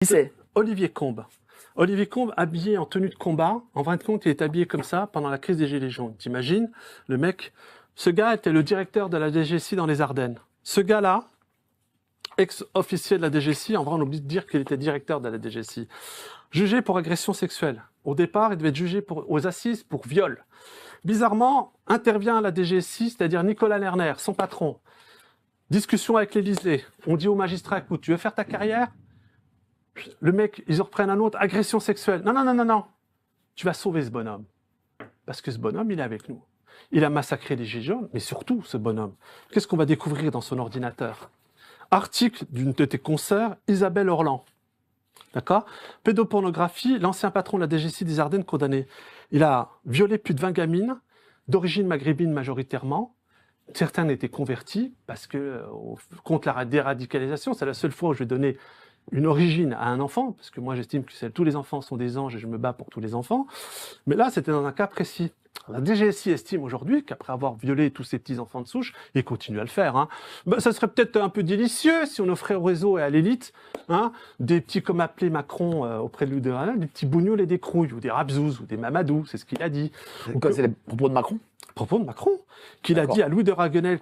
Qui c'est? Olivier Combes. Olivier Combes, habillé en tenue de combat, en fin de compte, il est habillé comme ça pendant la crise des Gilets jaunes. T'imagines, le mec, ce gars était le directeur de la DGSI dans les Ardennes. Ce gars-là, ex-officier de la DGSI, en vrai, on oublie de dire qu'il était directeur de la DGSI, jugé pour agression sexuelle. Au départ, il devait être jugé aux assises pour viol. Bizarrement, intervient à la DGSI, c'est-à-dire Nicolas Lerner, son patron. Discussion avec l'Élysée. On dit au magistrat, écoute, tu veux faire ta carrière? Le mec, ils en reprennent un autre, agression sexuelle. Non, non, non, non, non. Tu vas sauver ce bonhomme. Parce que ce bonhomme, il est avec nous. Il a massacré les Gilets jaunes, mais surtout, ce bonhomme. Qu'est-ce qu'on va découvrir dans son ordinateur? Article d'une de tes consoeurs, Isabelle Orlan. D'accord? Pédopornographie, l'ancien patron de la DGSI des Ardennes condamné. Il a violé plus de 20 gamines, d'origine maghrébine majoritairement. Certains étaient convertis parce que contre la déradicalisation, c'est la seule fois où je vais donner une origine à un enfant, parce que moi j'estime que tous les enfants sont des anges et je me bats pour tous les enfants. Mais là, c'était dans un cas précis. La DGSI estime aujourd'hui qu'après avoir violé tous ces petits enfants de souche, il continue à le faire. Hein. Ben, ça serait peut-être un peu délicieux si on offrait au réseau et à l'élite des petits, comme appelé Macron auprès de l'Uderana, des petits bougnoules et des crouilles, ou des rabzouz, ou des mamadou, c'est ce qu'il a dit. Quoi, c'est les propos de Macron? Propos de Macron, qu'il a dit à Louis de Raguenel,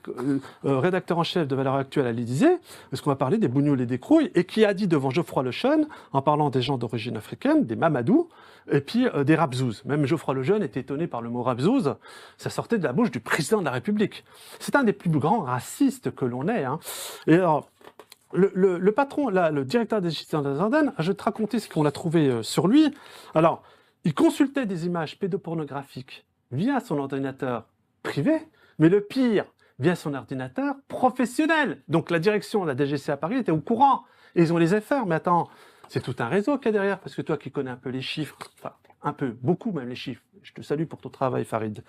rédacteur en chef de Valeurs Actuelles à l'Élysée, parce qu'on va parler des bougnoules et des crouilles, et qui a dit devant Geoffroy Lejeune, en parlant des gens d'origine africaine, des mamadous, et puis des rabzouz. Même Geoffroy Lejeune était étonné par le mot rabzouz, ça sortait de la bouche du président de la République. C'est un des plus grands racistes que l'on ait. Hein. Et alors, le patron, là, le directeur des Gilets des Ardennes, je vais te raconter ce qu'on a trouvé sur lui. Alors, il consultait des images pédopornographiques via son ordinateur privé, mais le pire, via son ordinateur professionnel. Donc la direction de la DGSI à Paris était au courant. Et ils ont les affaires. Mais attends, c'est tout un réseau qu'il y a derrière, parce que toi qui connais un peu les chiffres, enfin un peu, beaucoup même les chiffres, je te salue pour ton travail, Farid.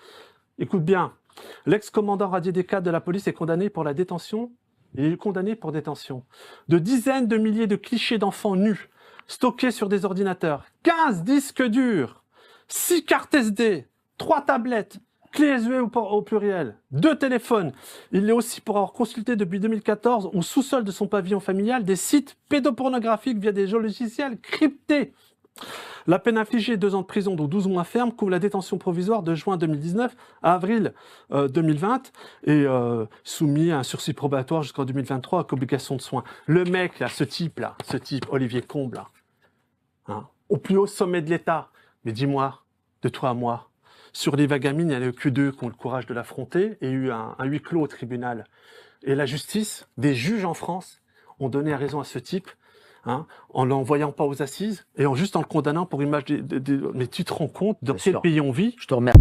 Écoute bien, l'ex-commandant radié des cadres de la police est condamné pour la détention, il est condamné pour détention de dizaines de milliers de clichés d'enfants nus, stockés sur des ordinateurs, 15 disques durs, 6 cartes SD, 3 tablettes, clés USB au pluriel, 2 téléphones. Il l'est aussi pour avoir consulté depuis 2014 au sous-sol de son pavillon familial des sites pédopornographiques via des logiciels cryptés. La peine infligée, 2 ans de prison dont 12 mois ferme, couvre la détention provisoire de juin 2019 à avril 2020 et soumis à un sursis probatoire jusqu'en 2023 avec obligation de soins. Le mec, là, ce type, Olivier Combes, là, hein, au plus haut sommet de l'État, mais dis-moi, de toi à moi, sur les vagamines, il n'y en a que 2 qui ont le courage de l'affronter et eu un huis clos au tribunal. Et la justice, des juges en France, ont donné raison à ce type, hein, en l'envoyant pas aux assises et juste en le condamnant pour image mais tu te rends compte dans quel pays on vit? Je te remercie.